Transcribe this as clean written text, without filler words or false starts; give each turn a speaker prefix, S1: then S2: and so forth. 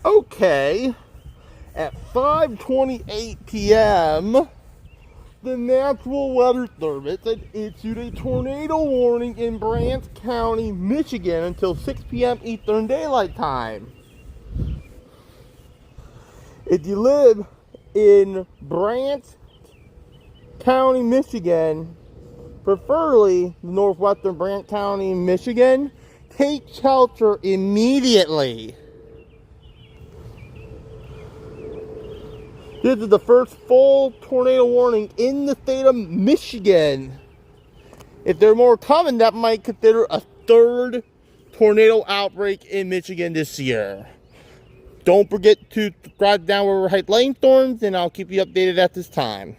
S1: Okay, at 5:28 p.m., the National Weather Service had issued a tornado warning in Brant County, Michigan until 6 p.m. Eastern Daylight Time. If you live in Brant County, Michigan, preferably northwestern Brant County, Michigan, take shelter immediately. This is the first full tornado warning in the state of Michigan. If there are more coming, that might consider a third tornado outbreak in Michigan this year. Don't forget to subscribe down where we're Height Lightning Storms, and I'll keep you updated at this time.